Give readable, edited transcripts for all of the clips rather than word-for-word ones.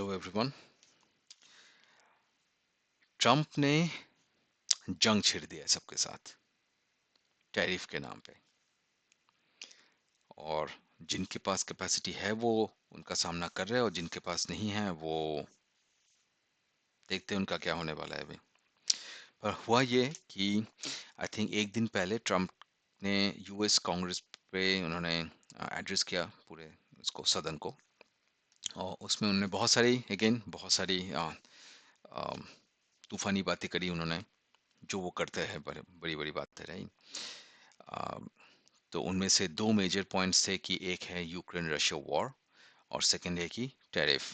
Hello everyone. Trump ने जंग छिड़ दिया है सबके साथ टैरिफ के नाम पे, और जिनके पास कैपेसिटी है वो उनका सामना कर रहे हैं, और जिनके पास नहीं है वो देखते हैं उनका क्या होने वाला है अभी। पर हुआ ये कि आई थिंक एक दिन पहले ट्रम्प ने यूएस कांग्रेस पे उन्होंने एड्रेस किया पूरे उसको सदन को, और उसमें उन्होंने बहुत सारी तूफानी बातें करी उन्होंने, जो वो करते हैं, बड़ी बड़ी बातें रही। तो उनमें से दो मेजर पॉइंट्स थे कि एक है यूक्रेन रशिया वॉर, और सेकंड है कि टैरिफ।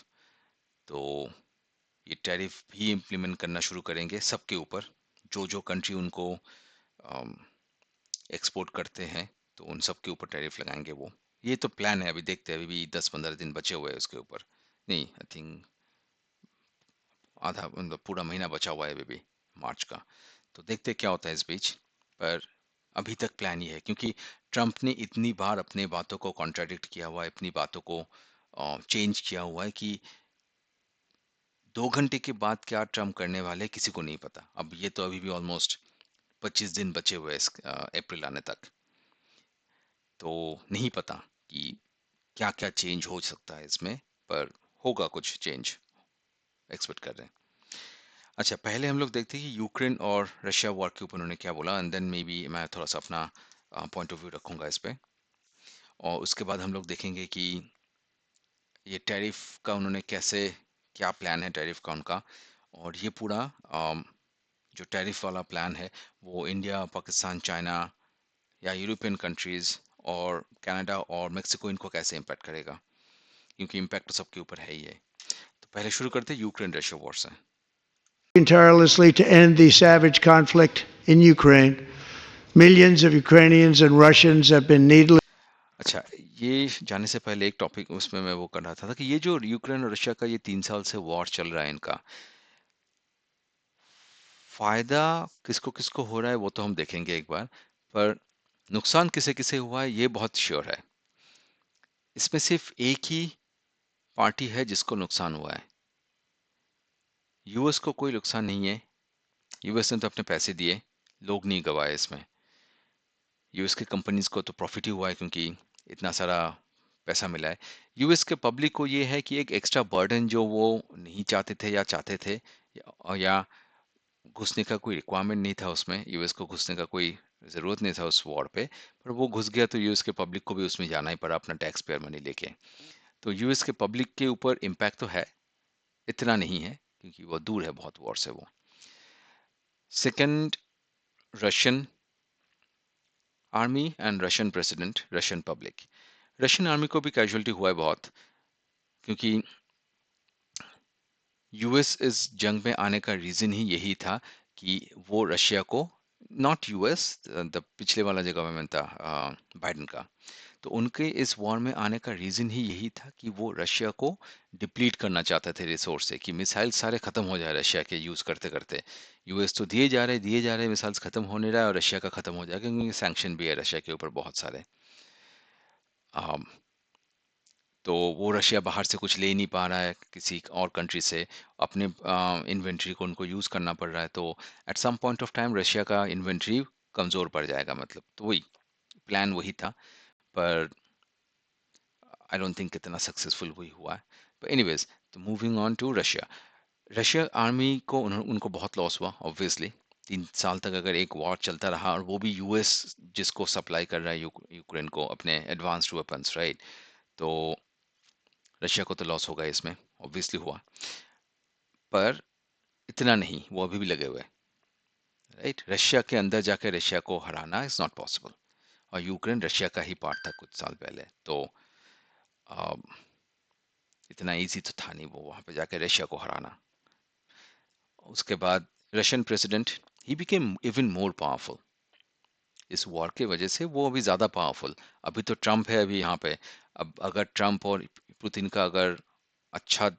तो ये टैरिफ भी इम्प्लीमेंट करना शुरू करेंगे सबके ऊपर, जो जो कंट्री उनको एक्सपोर्ट करते हैं, तो उन सब के ऊपर टैरिफ लगाएंगे वो। ये तो प्लान है, अभी देखते हैं, अभी भी 10-15 दिन बचे हुए हैं उसके ऊपर। नहीं, आई थिंक आधा मतलब पूरा महीना बचा हुआ है अभी भी मार्च का। तो देखते हैं क्या होता है इस बीच। पर अभी तक प्लान ये है, क्योंकि ट्रम्प ने इतनी बार अपने बातों को कॉन्ट्राडिक्ट किया हुआ है, अपनी बातों को चेंज किया हुआ है कि 2 घंटे के बाद क्या ट्रम्प करने वाले हैं, किसी को नहीं पता। अब ये तो अभी भी ऑलमोस्ट 25 दिन बचे हुए हैं अप्रैल आने तक, तो नहीं पता कि क्या क्या चेंज हो सकता है इसमें। पर होगा कुछ चेंज, एक्सपेक्ट कर रहे हैं। अच्छा, पहले हम लोग देखते हैं कि यूक्रेन और रशिया वॉर के ऊपर उन्होंने क्या बोला, एंड देन मे बी मैं थोड़ा सा अपना पॉइंट ऑफ व्यू रखूंगा इस पे। और उसके बाद हम लोग देखेंगे कि ये टैरिफ का उन्होंने कैसे, क्या प्लान है टैरिफ का उनका। और ये पूरा जो टैरिफ वाला प्लान है वो इंडिया, पाकिस्तान, चाइना या यूरोपियन कंट्रीज और कनाडा और मेक्सिको, इनको कैसे इम्पैक्ट करेगा, क्योंकि इम्पैक्ट तो सबके ऊपर है ही है। तो पहले शुरू करते हैं यूक्रेन रशिया वॉर से। tirelessly to end the savage conflict in Ukraine. Millions of Ukrainians and Russians have been needlessly. अच्छा, ये जाने से पहले एक टॉपिक उसमें मैं वो कर रहा था कि ये जो यूक्रेन और रशिया का ये 3 साल से वॉर चल रहा है, इनका फायदा किसको किसको हो रहा है वो तो हम देखेंगे एक बार। पर नुकसान किसे किसे हुआ है ये बहुत श्योर है। इसमें सिर्फ एक ही पार्टी है जिसको नुकसान हुआ है। यूएस को कोई नुकसान नहीं है। यूएस ने तो अपने पैसे दिए, लोग नहीं गवाए इसमें। यूएस की कंपनीज को तो प्रॉफिट ही हुआ है, क्योंकि इतना सारा पैसा मिला है। यूएस के पब्लिक को ये है कि एक एक्स्ट्रा बर्डन जो वो नहीं चाहते थे या चाहते थे, या घुसने का कोई रिक्वायरमेंट नहीं था उसमें, यूएस को घुसने का कोई ज़रूरत नहीं था उस वॉर पे, पर वो घुस गया तो यूएस के पब्लिक को भी उसमें जाना ही पड़ा अपना टैक्स पेयर मनी लेके। तो यूएस के पब्लिक के ऊपर इम्पैक्ट तो है, इतना नहीं है क्योंकि वो दूर है बहुत वॉर से वो। Second, Russian army and Russian president, Russian public. Russian army को भी कैजुअलिटी हुआ है बहुत, क्योंकि यूएस इस जंग में आने का रीज़न ही यही था कि वो रशिया को, नॉट यूएस, द पिछले वाला जो गवर्नमेंट था बाइडेन का, तो उनके इस वॉर में आने का रीज़न ही यही था कि वो रशिया को डिप्लीट करना चाहते थे रिसोर्स से, कि मिसाइल सारे ख़त्म हो जाए रशिया के यूज़ करते करते। यूएस तो दिए जा रहे मिसाइल्स ख़त्म हो नहीं रहा है, और रशिया का ख़त्म हो जाएगा क्योंकि सैंक्शन भी है रशिया के ऊपर बहुत सारे। अम, तो वो रशिया बाहर से कुछ ले नहीं पा रहा है किसी और कंट्री से, अपने इन्वेंट्री को उनको यूज़ करना पड़ रहा है। तो at some point of time Russia का इन्वेंट्री कमज़ोर पड़ जाएगा, मतलब तो वही प्लान वही था। पर आई डोंट थिंक इतना सक्सेसफुल वही हुआ है। but एनीवेज, तो moving on to Russia. Russia army को उनको बहुत लॉस हुआ ऑब्वियसली। 3 साल तक अगर एक वॉर चलता रहा, और वो भी यूएस जिसको सप्लाई कर रहा है यूक्रेन को अपने एडवांस्ड वेपन्स, राइट, तो रशिया को तो लॉस होगा इसमें, ऑब्वियसली हुआ। पर इतना नहीं, वो अभी भी लगे हुए हैं, राइट। रशिया के अंदर जाकर रशिया को हराना इज नॉट पॉसिबल, और यूक्रेन रशिया का ही पार्ट था कुछ साल पहले, तो अ, इतना इजी तो था नहीं वो वहां पे जाकर रशिया को हराना। उसके बाद Russian president, he became even more powerful. इस वॉर की वजह से वो अभी ज़्यादा पावरफुल। अभी तो ट्रम्प है अभी यहाँ पे। अब अगर ट्रम्प और पुतिन का अगर अच्छा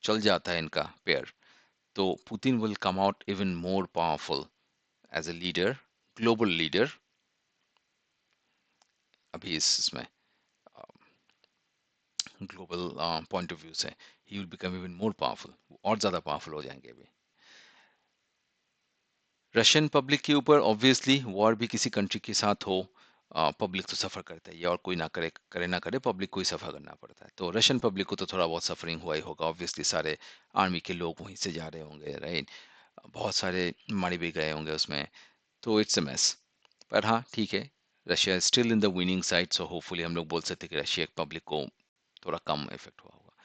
चल जाता है इनका पेयर, तो Putin will come out even more powerful as a leader, global leader, अभी इसमें ग्लोबल पॉइंट ऑफ व्यू से, he will become even more powerful, और ज़्यादा पावरफुल हो जाएंगे अभी। रशियन पब्लिक के ऊपर ऑब्वियसली वॉर भी किसी कंट्री के साथ हो, पब्लिक तो सफ़र करता ही है, और कोई ना करे करे ना करे पब्लिक को ही सफ़र करना पड़ता है। तो रशियन पब्लिक को तो थोड़ा बहुत सफरिंग हुआ ही होगा, ऑब्वियसली सारे आर्मी के लोग वहीं से जा रहे होंगे, राइट, बहुत सारे मर भी गए होंगे उसमें, तो इट्स अ मेस। पर हाँ ठीक है, Russia is still in the winning side, so hopefully हम लोग बोल सकते हैं कि रशिया पब्लिक को थोड़ा कम इफेक्ट हुआ होगा।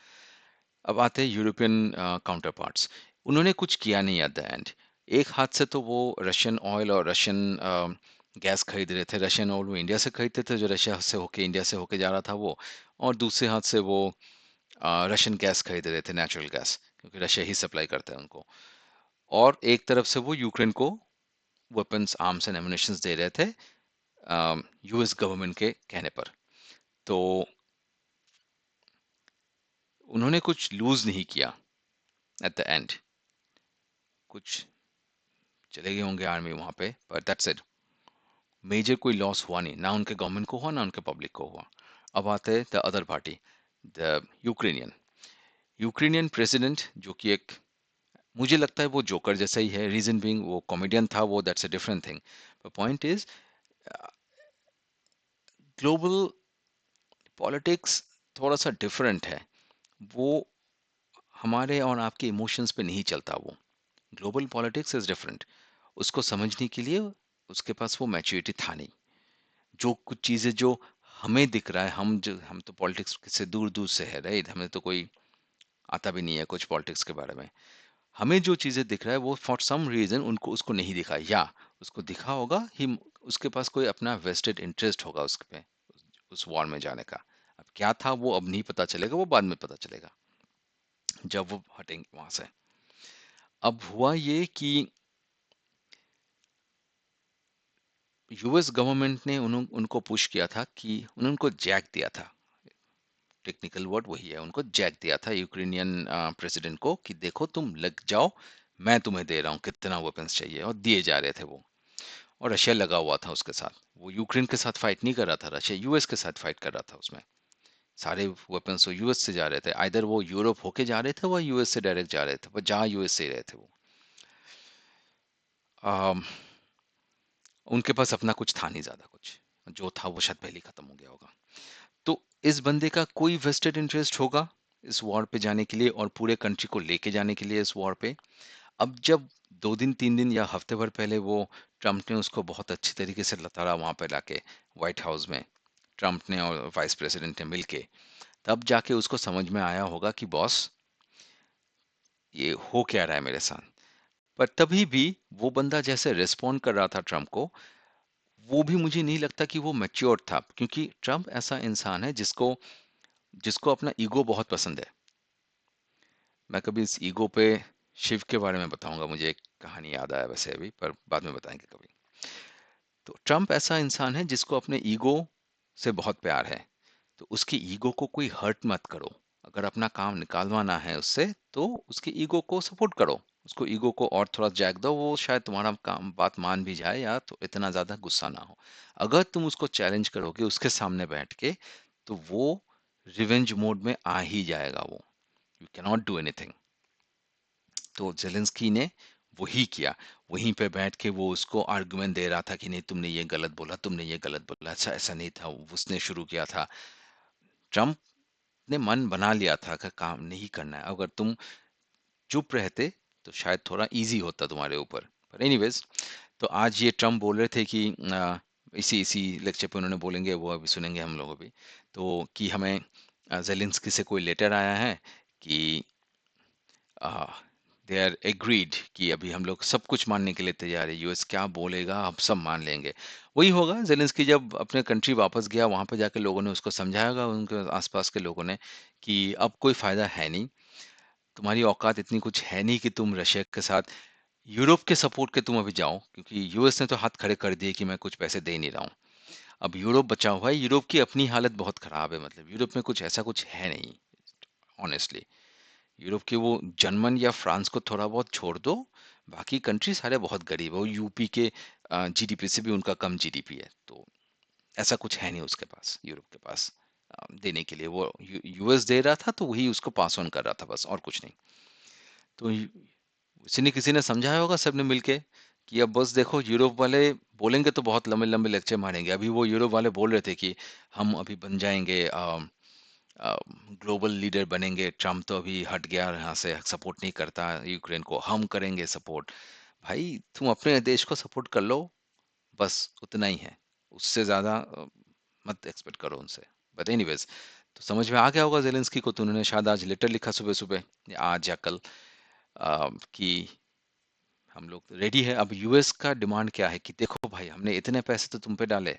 अब आते हैं यूरोपियन काउंटर पार्ट्स। उन्होंने कुछ किया नहीं एट द एंड। एक हाथ से तो वो रशियन ऑयल और रशियन गैस खरीद रहे थे, रशियन ऑयल वो इंडिया से खरीदते थे जो रशिया से होके इंडिया से होके जा रहा था वो, और दूसरे हाथ से वो रशियन गैस खरीद रहे थे, नेचुरल गैस, क्योंकि रशिया ही सप्लाई करता है उनको। और एक तरफ से वो यूक्रेन को वेपन्स, आर्म्स एंड एमुनिशंस दे रहे थे यूएस गवर्नमेंट के कहने पर। तो उन्होंने कुछ लूज नहीं किया एट द एंड, कुछ चले गए होंगे आर्मी वहां पे, पर दैट्स इट, मेजर कोई लॉस हुआ नहीं, ना उनके गवर्नमेंट को हुआ ना उनके पब्लिक को हुआ। अब आते हैं the other party, the Ukrainian Ukrainian president, जो कि एक, मुझे लगता है वो जोकर जैसा ही है, रीजन बीइंग वो कॉमेडियन था वो, दैट्स अ डिफरेंट थिंग, पर पॉइंट इज ग्लोबल पॉलिटिक्स थोड़ा सा डिफरेंट है, वो हमारे और आपके इमोशंस पे नहीं चलता वो। ग्लोबल पॉलिटिक्स इज डिफरेंट, उसको समझने के लिए उसके पास वो मैच्योरिटी था नहीं। जो कुछ चीजें जो हमें दिख रहा है, हम तो पॉलिटिक्स से दूर दूर से है, राइट, हमें तो कोई आता भी नहीं है कुछ पॉलिटिक्स के बारे में। हमें जो चीजें दिख रहा है वो फॉर सम रीजन उनको उसको नहीं दिखा, या उसको दिखा होगा ही, उसके पास कोई अपना वेस्टेड इंटरेस्ट होगा उस पे, उस वॉर में जाने का। अब क्या था वो अब नहीं पता चलेगा, वो बाद में पता चलेगा जब वो हटेंगे वहां से। अब हुआ ये कि यूएस गवर्नमेंट ने उनको पुश किया था, कि उनको जैक दिया था, टेक्निकल वर्ड वही है, उनको जैक दिया था यूक्रेनियन प्रेसिडेंट को, कि देखो तुम लग जाओ, मैं तुम्हें दे रहा हूँ कितना वेपन्स चाहिए, और दिए जा रहे थे वो। और रशिया लगा हुआ था उसके साथ, वो यूक्रेन के साथ फाइट नहीं कर रहा था, रशिया यूएस के साथ फाइट कर रहा था उसमें। सारे वेपन्स तो यूएस से जा रहे थे, आइदर वो यूरोप होके जा रहे थे वो यूएस से डायरेक्ट जा रहे थे, पर जहाँ यूएस से ही रहे थे वो। अम, उनके पास अपना कुछ था नहीं ज्यादा, कुछ जो था वो शायद पहले ही खत्म हो गया होगा। तो इस बंदे का कोई वेस्टेड इंटरेस्ट होगा इस वॉर पे जाने के लिए, और पूरे कंट्री को लेके जाने के लिए इस वॉर पे। अब जब 2 दिन 3 दिन या हफ्ते भर पहले वो ट्रम्प ने उसको बहुत अच्छी तरीके से लताड़ा वहां पे लाके, व्हाइट हाउस में, ट्रम्प ने और वाइस प्रेसिडेंट ने मिलके, तब जाके उसको समझ में आया होगा कि बॉस ये हो क्या रहा है मेरे साथ। पर तभी भी वो बंदा जैसे रिस्पॉन्ड कर रहा था ट्रम्प को, वो भी मुझे नहीं लगता कि वो मैच्योर था, क्योंकि ट्रम्प ऐसा इंसान है जिसको जिसको अपना ईगो बहुत पसंद है। मैं कभी इस ईगो पे, शिव के बारे में बताऊंगा, मुझे एक कहानी याद आया वैसे अभी, पर बाद में बताएंगे कभी। तो ट्रम्प ऐसा इंसान है जिसको अपने ईगो से बहुत प्यार है, तो उसकी ईगो को कोई हर्ट मत करो। अगर अपना काम निकालवाना है उससे, तो उसके ईगो को सपोर्ट करो, उसको ईगो को और थोड़ा जैक दो, वो शायद तुम्हारा काम बात मान भी जाए, या तो इतना ज्यादा गुस्सा ना हो। अगर तुम उसको चैलेंज करोगे उसके सामने बैठ के, तो वो रिवेंज मोड में आ ही जाएगा वो, यू कैनॉट डू एनीथिंग। तो जेलेंस्की ने वही किया, वहीं पे बैठ के वो उसको आर्गुमेंट दे रहा था कि नहीं तुमने ये गलत बोला, तुमने ये गलत बोला, अच्छा ऐसा नहीं था, उसने शुरू किया था। ट्रम्प ने मन बना लिया था कि काम नहीं करना है, अगर तुम चुप रहते तो शायद थोड़ा इजी होता तुम्हारे ऊपर। पर एनीवेज, तो आज ये ट्रम्प बोल रहे थे कि इसी इसी लेक्चर पे उन्होंने बोलेंगे, वो अभी सुनेंगे हम लोग अभी, तो कि हमें जेलेंस्की से कोई लेटर आया है कि दे आर एग्रीड, कि अभी हम लोग सब कुछ मानने के लिए तैयार है, यूएस क्या बोलेगा हम सब मान लेंगे। वही होगा, जेलेंस्की जब अपने कंट्री वापस गया, वहां पे जाके लोगों ने उसको समझाया, उनके आसपास के लोगों ने, कि अब कोई फायदा है नहीं, तुम्हारी औकात इतनी कुछ है नहीं कि तुम रशिया के साथ, यूरोप के सपोर्ट के तुम अभी जाओ, क्योंकि यूएस ने तो हाथ खड़े कर दिए कि मैं कुछ पैसे दे नहीं रहा हूँ। अब यूरोप बचा हुआ है, यूरोप की अपनी हालत बहुत खराब है, मतलब यूरोप में कुछ ऐसा कुछ है नहीं, ऑनेस्टली। यूरोप के वो जर्मन या फ्रांस को थोड़ा बहुत छोड़ दो, बाकी कंट्री सारे बहुत गरीब है, वो यूपी के जीडीपी से भी उनका कम जीडीपी है, तो ऐसा कुछ है नहीं उसके पास, यूरोप के पास देने के लिए। वो यूएस दे रहा था तो वही उसको पास ऑन कर रहा था, बस और कुछ नहीं। तो किसी ने समझाया होगा सबने मिलके कि अब बस देखो, यूरोप वाले बोलेंगे तो बहुत लंबे लंबे लेक्चर मारेंगे। अभी वो यूरोप वाले बोल रहे थे कि हम अभी बन जाएंगे, ग्लोबल लीडर बनेंगे, ट्रम्प तो अभी हट गया और यहाँ से सपोर्ट नहीं करता यूक्रेन को, हम करेंगे सपोर्ट। भाई तुम अपने देश को सपोर्ट कर लो, बस उतना ही है। उससे ज्यादा मत एक्सपेक्ट करो उनसे। बट एनीवेज, तो समझ में आ गया होगा जेलेंस्की को, तो उन्होंने शायद आज लेटर लिखा सुबह सुबह या आज या कल, कि हम लोग रेडी है। अब यूएस का डिमांड क्या है कि देखो भाई, हमने इतने पैसे तो तुम पे डाले,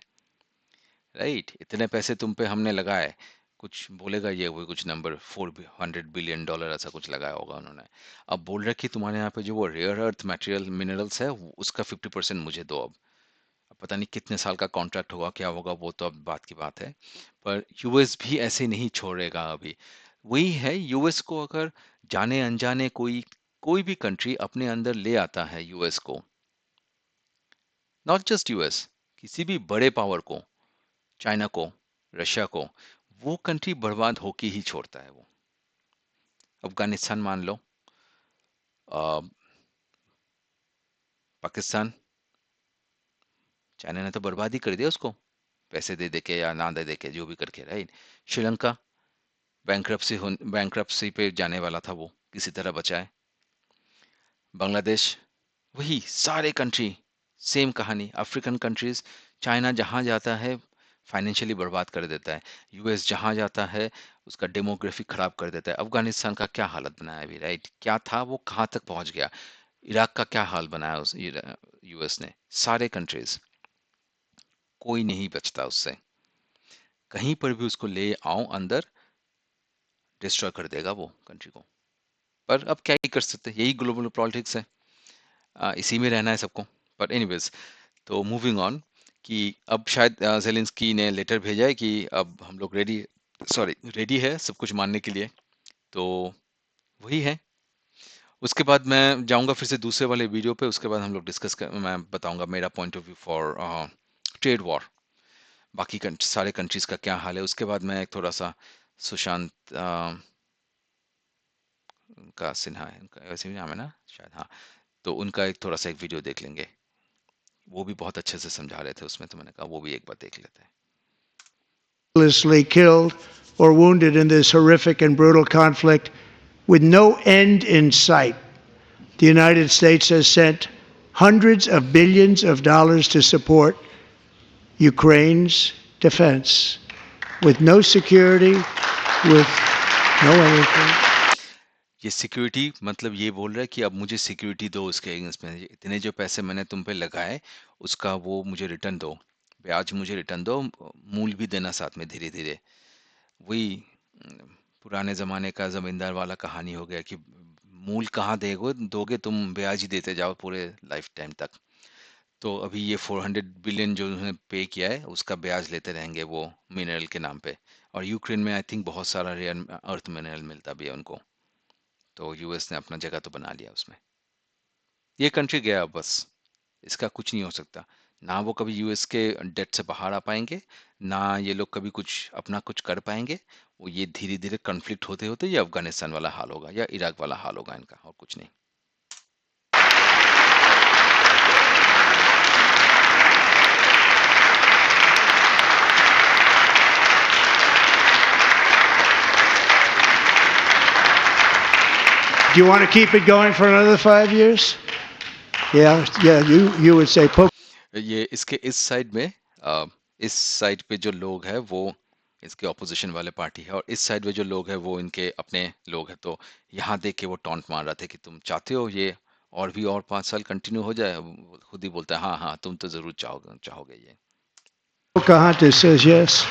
राइट, इतने पैसे तुम पे हमने लगाए। कुछ बोलेगा ये, वो कुछ नंबर, $400 बिलियन ऐसा कुछ लगाया होगा उन्होंने। अब बोल रहे कि तुम्हारे यहाँ पे जो वो रेयर अर्थ मटेरियल मिनरल्स है, उसका 50% मुझे दो। अब पता नहीं कितने साल का कॉन्ट्रैक्ट होगा, क्या होगा, वो तो अब बात की बात है। पर यूएस भी ऐसे नहीं छोड़ेगा अभी। वही है, यूएस को अगर जाने अनजाने कोई कोई भी कंट्री अपने अंदर ले आता है यूएस को, नॉट जस्ट यूएस, किसी भी बड़े पावर को, चाइना को, रशिया को, वो कंट्री बर्बाद होके ही छोड़ता है वो। अफगानिस्तान मान लो, अ, पाकिस्तान, चाइना ने तो बर्बाद ही कर दिया उसको, पैसे दे दे के या ना दे दे के, जो भी करके, राइट। श्रीलंका बैंक्रप्सी पे जाने वाला था, वो किसी तरह बचा है। बांग्लादेश, वही सारे कंट्री, सेम कहानी। अफ्रीकन कंट्रीज, चाइना जहां जाता है फाइनेंशियली बर्बाद कर देता है, यूएस जहां जाता है उसका डेमोग्राफी खराब कर देता है। अफगानिस्तान का क्या हालत बनाया अभी, राइट, क्या था वो, कहाँ तक पहुंच गया। इराक का क्या हाल बनाया उस यूएस ने। सारे कंट्रीज, कोई नहीं बचता उससे। कहीं पर भी उसको ले आओ अंदर, डिस्ट्रॉय कर देगा वो कंट्री को। पर अब क्या ही कर सकते हैं, यही ग्लोबल पॉलिटिक्स है। इसी में रहना है सबको। पर एनीवेज, तो मूविंग ऑन, कि अब शायद जेलेंस्की ने लेटर भेजा है कि अब हम लोग रेडी है सब कुछ मानने के लिए। तो वही है। उसके बाद मैं जाऊंगा फिर से दूसरे वाले वीडियो पे, उसके बाद हम लोग मैं बताऊंगा मेरा point of view for trade war. बाकी सारे कंट्रीज का क्या हाल है। उसके बाद मैं एक थोड़ा सा सुशांत का सिन्हा है, उनका वैसे भी नाम है ना शायद, हाँ, तो उनका एक थोड़ा सा एक वीडियो देख लेंगे। वो भी बहुत अच्छे से समझा रहे थे उसमें, तो मैंने कहा वो भी एक बार देख लेते हैं। Killed or wounded in this horrific and brutal conflict with no end in sight. The United States has sent hundreds of billions of dollars to support Ukraine's defense with no security, with no anything. ये security मतलब ये बोल रहा है कि अब मुझे security दो उसके अगेंस्ट में, इतने जो पैसे मैंने तुम पे लगाए उसका वो मुझे रिटर्न दो, ब्याज मुझे रिटर्न दो, मूल भी देना साथ में धीरे धीरे। वही पुराने जमाने का जमींदार वाला कहानी हो गया कि मूल कहाँ देगो दोगे तुम, ब्याज ही देते जाओ पूरे लाइफ टाइम तक। तो अभी ये 400 बिलियन जो उन्होंने पे किया है उसका ब्याज लेते रहेंगे वो मिनरल के नाम पे। और यूक्रेन में आई थिंक बहुत सारा रेयर अर्थ मिनरल मिलता भी है उनको। तो यूएस ने अपना जगह तो बना लिया उसमें। ये कंट्री गया अब बस, इसका कुछ नहीं हो सकता। ना वो कभी यूएस के डेट से बाहर आ पाएंगे, ना ये लोग कभी कुछ अपना कुछ कर पाएंगे। वो ये धीरे धीरे कन्फ्लिक्ट होते होते ये अफगानिस्तान वाला हाल होगा या इराक वाला हाल होगा इनका, और कुछ नहीं। 'Do you want to keep it going for another 5 years? Yeah. You would say, ये इसके इस साइड में, इस साइड पे जो लोग हैं वो इसके ऑपोजिशन वाले पार्टी है, और इस साइड में जो लोग हैं वो इनके अपने लोग हैं। तो यहाँ देख के वो टॉन्ट मार रहे थे कि तुम चाहते हो ये और 5 साल कंटिन्यू हो जाए। वो खुद ही बोलता है हाँ हाँ तुम तो जरूर चाहोगे चाहोगे ये। Pocahontas says yes.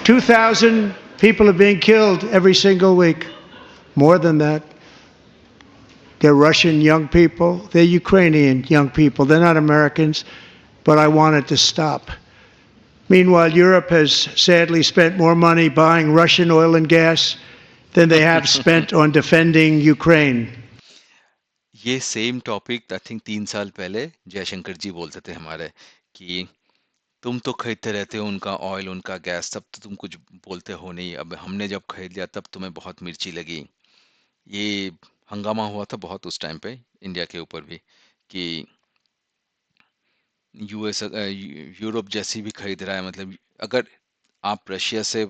$2,000 people are being killed every single week. More than that. They're Russian young people. They're Ukrainian young people. They're not Americans, but I want it to stop. Meanwhile, Europe has sadly spent more money buying Russian oil and gas than they have spent on defending Ukraine. ये same topic I think 3 साल पहले जयशंकर जी बोलते थे हमारे कि तुम तो खरीदते रहते हो उनका ऑयल उनका गैस, तब तो तुम कुछ बोलते हो नहीं, अब हमने जब खरीद लिया तब तुम्हें बहुत मिर्ची लगी। ये हंगामा हुआ था बहुत उस टाइम पे इंडिया के ऊपर भी कि यूएस यूरोप जैसी भी खरीद रहा है, मतलब अगर आप रशिया से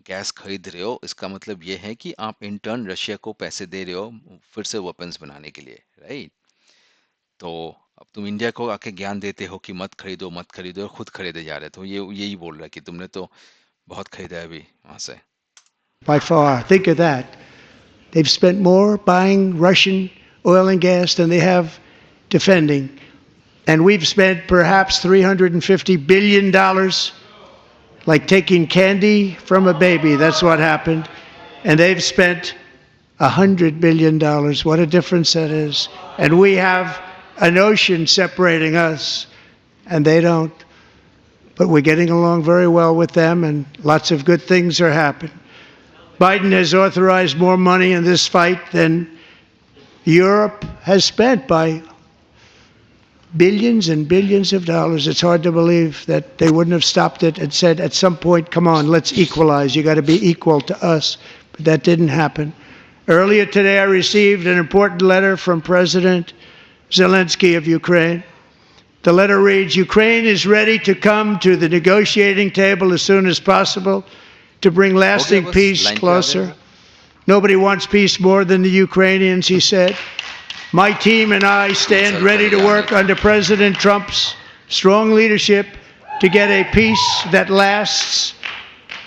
गैस खरीद रहे हो इसका मतलब ये है कि आप इन टर्न रशिया को पैसे दे रहे हो फिर से वेपन्स बनाने के लिए, राइट? तो अब तुम इंडिया को आके ज्ञान देते हो कि मत खरीदो और खुद खरीदे जा रहे, तो ये यही बोल रहा है कि तुमने तो बहुत खरीदा है अभी वहां से। By far, think of that. They've spent more buying Russian oil and gas than they have defending. And we've spent perhaps $350 billion, like taking candy from a baby. That's what happened. And they've spent $100 billion. What a difference that is. And we have an ocean separating us, and they don't. But we're getting along very well with them, and lots of good things are happening. Biden has authorized more money in this fight than Europe has spent by billions and billions of dollars. It's hard to believe that they wouldn't have stopped it and said at some point, come on, let's equalize. You got to be equal to us. But that didn't happen. Earlier today, I received an important letter from President Zelensky of Ukraine. The letter reads, Ukraine is ready to come to the negotiating table as soon as possible to bring हो गया lasting बस, peace line पे आ गए closer. वो। Nobody wants peace more than the Ukrainians, he said. My team and I तीन stand साल ready पहले to याद है। work under President Trump's strong leadership to get a peace that lasts.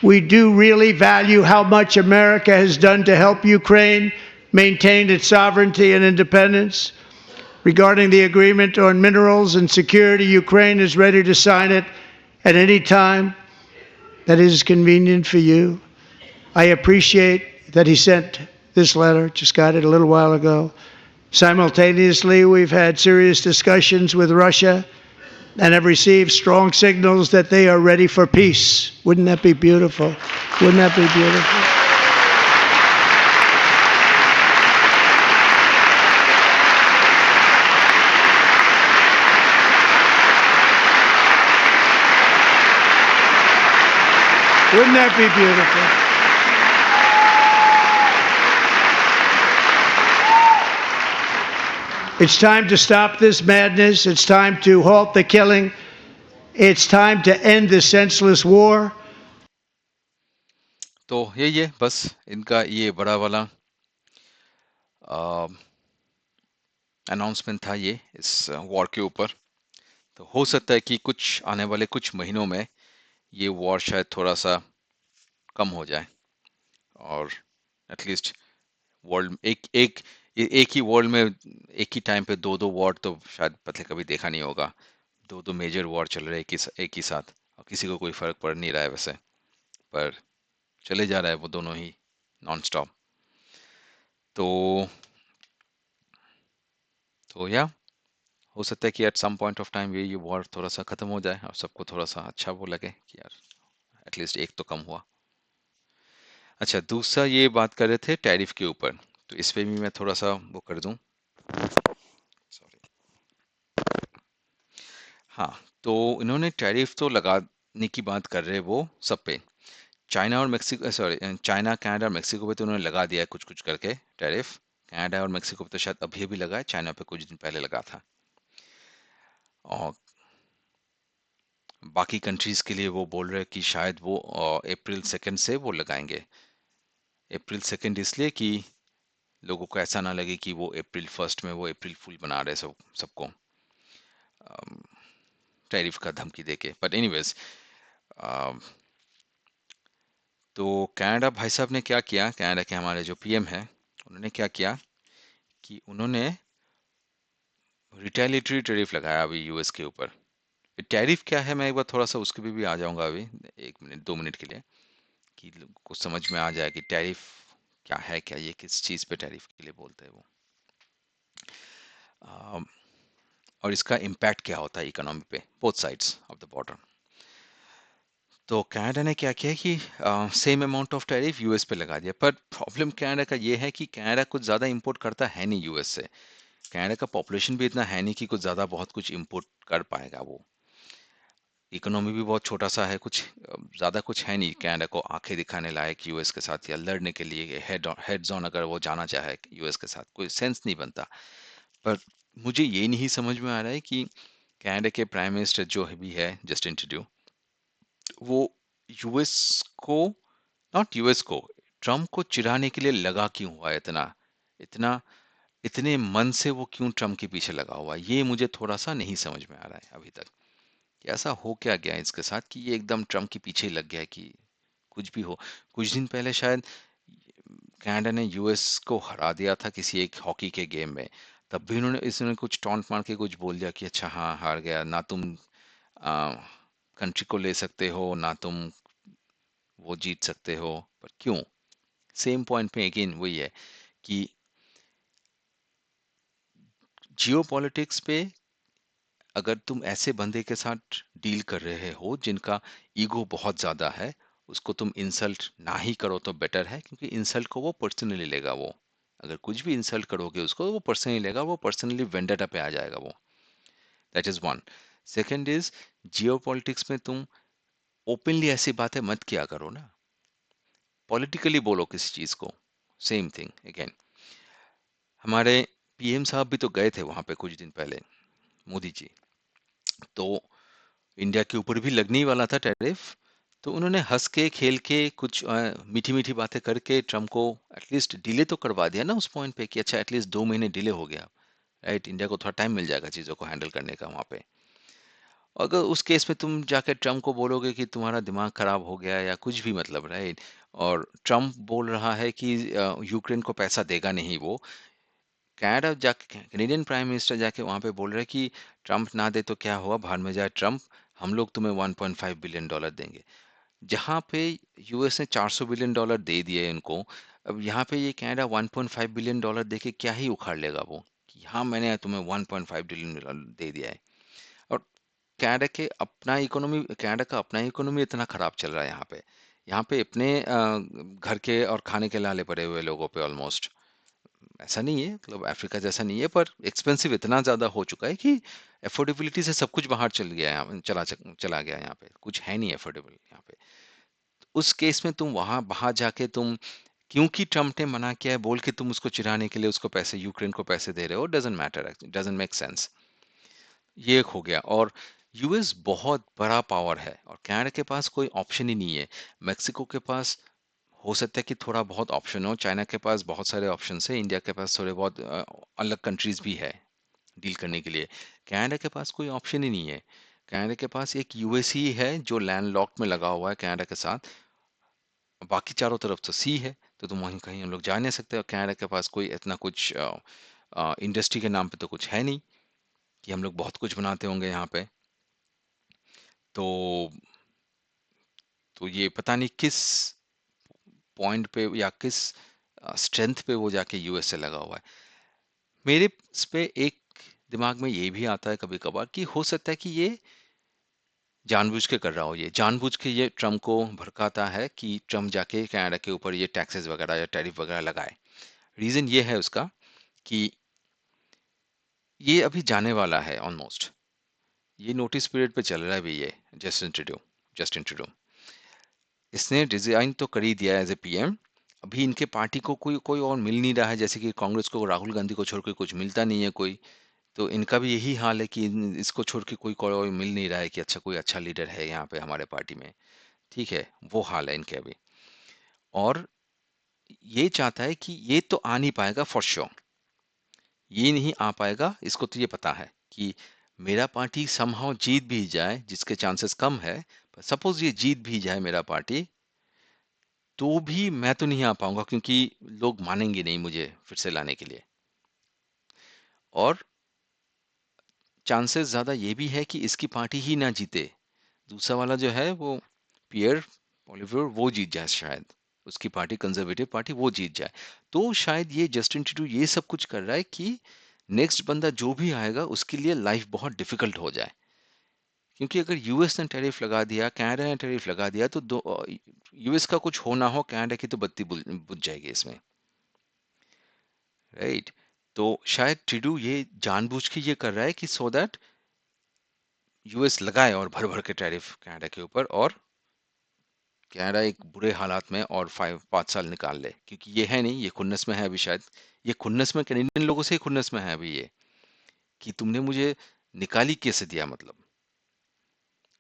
We do really value how much America has done to help Ukraine maintain its sovereignty and independence. Regarding the agreement on minerals and security, Ukraine is ready to sign it at any time that is convenient for you. I appreciate that he sent this letter, just got it a little while ago. Simultaneously, we've had serious discussions with Russia and have received strong signals that they are ready for peace. Wouldn't that be beautiful? Wouldn't that be beautiful? Wouldn't that be beautiful? It's time to stop this madness. It's time to halt the killing. It's time to end this senseless war. तो यही है बस इनका ये बड़ा वाला announcement था ये इस वॉर के ऊपर। तो हो सकता है कि कुछ आने वाले कुछ महीनों में ये वॉर शायद थोड़ा सा कम हो जाए, और एटलीस्ट वर्ल्ड एक ही वर्ल्ड में एक ही टाइम पे दो दो वॉर तो शायद पहले कभी देखा नहीं होगा। दो दो मेजर वॉर चल रहे हैं एक ही साथ, और किसी को कोई फर्क पड़ नहीं रहा है वैसे, पर चले जा रहा है वो दोनों ही नॉन स्टॉप। तो या हो सकता है कि at some point of time ये वॉर थोड़ा सा खत्म हो जाए और सबको थोड़ा सा अच्छा वो लगे कि यार एटलीस्ट एक तो कम हुआ। अच्छा, दूसरा ये बात कर रहे थे टैरिफ के ऊपर, तो इस पे भी मैं थोड़ा सा वो कर दूं। सॉरी। हाँ, तो इन्होंने टैरिफ तो लगाने की बात कर रहे हैं वो सब पे। चाइना और मेक्सिको, सॉरी, चाइना कनाडा और मेक्सिको पे तो उन्होंने लगा दिया है कुछ कुछ करके टैरिफ। कनाडा और मेक्सिको पे तो शायद अभी अभी लगा है, चाइना पे कुछ दिन पहले लगा था। और बाकी कंट्रीज के लिए वो बोल रहे हैं कि शायद वो अप्रैल 2 से वो लगाएंगे। अप्रैल 2 इसलिए कि लोगों को ऐसा ना लगे कि वो अप्रैल 1 में वो अप्रैल फूल बना रहे सबको टैरिफ का धमकी देके। बट एनीवेज, तो कनाडा भाई साहब ने क्या किया, कनाडा के हमारे जो पीएम है उन्होंने क्या किया कि उन्होंने रिटेलिटरी टैरिफ लगाया अभी यूएस के ऊपर। टैरिफ क्या है मैं एक बार थोड़ा सा उसके भी आ जाऊंगा अभी 1 मिनट 2 मिनट के लिए, कि लोगों को समझ में आ जाए कि टैरिफ क्या है, क्या ये किस चीज़ पे टैरिफ के लिए बोलते हैं वो, अम, और इसका इम्पैक्ट क्या होता है इकोनॉमी पे both sides of the border. तो कनाडा ने क्या किया कि same amount of tariff US पे लगा दिया, पर प्रॉब्लम कनाडा का ये है कि कनाडा कुछ ज़्यादा इंपोर्ट करता है नहीं यूएस से। कनाडा का पॉपुलेशन भी इतना है नहीं कि कुछ ज़्यादा बहुत कुछ इंपोर्ट कर पाएगा वो। इकोनॉमी भी बहुत छोटा सा है, कुछ ज़्यादा कुछ है नहीं कनाडा को आंखें दिखाने लायक यूएस के साथ, या लड़ने के लिए हेड्स ऑन अगर वो जाना चाहे यूएस के साथ, कोई सेंस नहीं बनता। पर मुझे ये नहीं समझ में आ रहा है कि कनाडा के प्राइम मिनिस्टर जो भी है जस्टिन ट्रूडो, वो यूएस को, नॉट यूएस को, ट्रम्प को चिढ़ाने के लिए लगा क्यों हुआ है इतना, इतना इतने मन से वो क्यों ट्रम्प के पीछे लगा हुआ है, ये मुझे थोड़ा सा नहीं समझ में आ रहा है अभी तक कि ऐसा हो क्या गया है इसके साथ कि ये एकदम ट्रम्प के पीछे ही लग गया है कि कुछ भी हो। कुछ दिन पहले शायद कनाडा ने यूएस को हरा दिया था किसी एक हॉकी के गेम में, तब भी उन्होंने इसने कुछ टॉन्ट मार के कुछ बोल दिया कि अच्छा हाँ हार गया ना तुम, कंट्री को ले सकते हो ना तुम वो जीत सकते हो। पर क्यों? सेम पॉइंट पे अगेन वही है कि जियो पॉलिटिक्स पे अगर तुम ऐसे बंदे के साथ डील कर रहे हो जिनका ईगो बहुत ज्यादा है, उसको तुम इंसल्ट ना ही करो तो बेटर है, क्योंकि इंसल्ट को वो पर्सनली लेगा। वो अगर कुछ भी इंसल्ट करोगे उसको वो पर्सनली लेगा, वो पर्सनली वेंडेटा पे आ जाएगा वो। That is one. Second is, Jio politics में तुम ओपनली ऐसी बातें मत किया करो ना, पॉलिटिकली बोलो किसी चीज को। सेम थिंग अगेन, हमारे पीएम साहब भी तो गए थे वहां पे कुछ दिन पहले, मोदी जी। तो इंडिया के ऊपर भी लगने ही वाला था टैरिफ, तो उन्होंने हंस के खेल के कुछ मीठी मीठी बातें करके ट्रम्प को एटलीस्ट डिले तो करवा दिया ना उस पॉइंट पे कि अच्छा एटलीस्ट 2 महीने डिले हो गया, राइट, इंडिया को थोड़ा टाइम मिल जाएगा चीज़ों को हैंडल करने का वहाँ पे। अगर उस केस में तुम जाके ट्रम्प को बोलोगे कि तुम्हारा दिमाग खराब हो गया या कुछ भी, मतलब राइट, और ट्रम्प बोल रहा है कि यूक्रेन को पैसा देगा नहीं वो, कनाडा जाके कैनेडियन प्राइम मिनिस्टर जाके वहां पे बोल रहे हैं कि ट्रम्प ना दे तो क्या हुआ, बाहर में जाए ट्रम्प, हम लोग तुम्हें 1.5 बिलियन डॉलर देंगे। जहां पे यूएस ने 400 बिलियन डॉलर दे दिए इनको, अब यहाँ पे ये कनाडा 1.5 बिलियन डॉलर दे के क्या ही उखाड़ लेगा वो, कि हाँ मैंने तुम्हें 1.5 बिलियन डॉलर दे दिया है। और कनाडा का अपना इकोनॉमी इतना खराब चल रहा है यहाँ पे अपने घर के और खाने के लाले पड़े हुए लोगों पे ऑलमोस्ट। ऐसा नहीं है, मतलब अफ्रीका जैसा नहीं है, पर एक्सपेंसिव इतना ज्यादा हो चुका है कि अफोर्डेबिलिटी से सब कुछ बाहर चल गया है, चला गया है, यहाँ पे कुछ है नहीं अफोर्डेबल यहाँ पे। उस केस में तुम वहां बाहर जाके तुम, क्योंकि ट्रम्प ने मना किया है बोल के तुम उसको चिढ़ाने के लिए उसको पैसे, यूक्रेन को पैसे दे रहे हो, doesn't matter, doesn't make sense. ये एक हो गया। और यूएस बहुत बड़ा पावर है और कनाडा के पास कोई ऑप्शन ही नहीं है। मेक्सिको के पास हो सकता है कि थोड़ा बहुत ऑप्शन हो, चाइना के पास बहुत सारे ऑप्शन है, इंडिया के पास थोड़े बहुत अलग कंट्रीज भी है डील करने के लिए। कनाडा के पास कोई ऑप्शन ही नहीं है। कनाडा के पास एक यूएस ही है जो लैंड लॉक में लगा हुआ है कनाडा के साथ, बाकी चारों तरफ तो सी है, तो तुम वहीं कहीं हम लोग जा नहीं सकते। और कनाडा के पास कोई इतना कुछ इंडस्ट्री के नाम पे तो कुछ है नहीं कि हम लोग बहुत कुछ बनाते होंगे यहाँ पे। तो ये पता नहीं किस पॉइंट पे या किस स्ट्रेंथ पे वो जाके यूएस से लगा हुआ है। मेरे इस पे एक दिमाग में ये भी आता है कभी कभार कि हो सकता है कि ये जानबूझ के कर रहा हो, ये जानबूझ के ये ट्रम्प को भड़काता है कि ट्रम्प जाके कनाडा के ऊपर ये टैक्सेस वगैरह या टैरिफ वगैरह लगाए। रीजन ये है उसका कि ये अभी जाने वाला है ऑलमोस्ट, ये नोटिस पीरियड पे चल रहा है भी ये जस्टिन ट्रूडो इसने रिजाइन तो कर ही दिया एज ए पीएम। अभी इनके पार्टी को कोई कोई और मिल नहीं रहा है, जैसे कि कांग्रेस को राहुल गांधी को छोड़ के कुछ मिलता नहीं है कोई। तो इनका भी यही हाल है कि इसको छोड़ के कोई मिल नहीं रहा है कि अच्छा कोई अच्छा लीडर है यहाँ पे हमारे पार्टी में। ठीक है, वो हाल है इनके अभी। और ये चाहता है कि ये तो आ नहीं पाएगा फॉर श्योर, ये नहीं आ पाएगा, इसको तो ये पता है कि मेरा पार्टी समहाउ जीत भी जाए, जिसके चांसेस कम है, पर सपोज ये जीत भी जाए मेरा पार्टी, तो भी मैं तो नहीं आ पाऊंगा क्योंकि लोग मानेंगे नहीं मुझे फिर से लाने के लिए। और चांसेस ज्यादा ये भी है कि इसकी पार्टी ही ना जीते, दूसरा वाला जो है वो पियर पोलिवियर वो जीत जाए शायद, उसकी पार्टी कंजर्वेटिव पार्टी वो जीत जाए। तो शायद ये जस्टिन ट्रूडो ये सब कुछ कर रहा है कि नेक्स्ट बंदा जो भी आएगा उसके लिए लाइफ बहुत डिफिकल्ट हो जाए, क्योंकि अगर यूएस ने टैरिफ लगा दिया, कनाडा ने टैरिफ लगा दिया, तो यूएस का कुछ हो ना हो, कनाडा की तो बत्ती बुझ जाएगी इसमें, राइट? तो शायद ट्रूडो ये जानबूझ के ये कर रहा है कि सो दैट यूएस लगाए और भर भर के टैरिफ कनाडा के ऊपर, और कनाडा एक बुरे हालात में और 5 साल निकाल ले, क्योंकि ये है नहीं, ये खुन्नस में है अभी शायद, ये खुन्नस में कैनेडियन लोगों से ही खुन्नस में है अभी ये, कि तुमने मुझे निकाली कैसे दिया, मतलब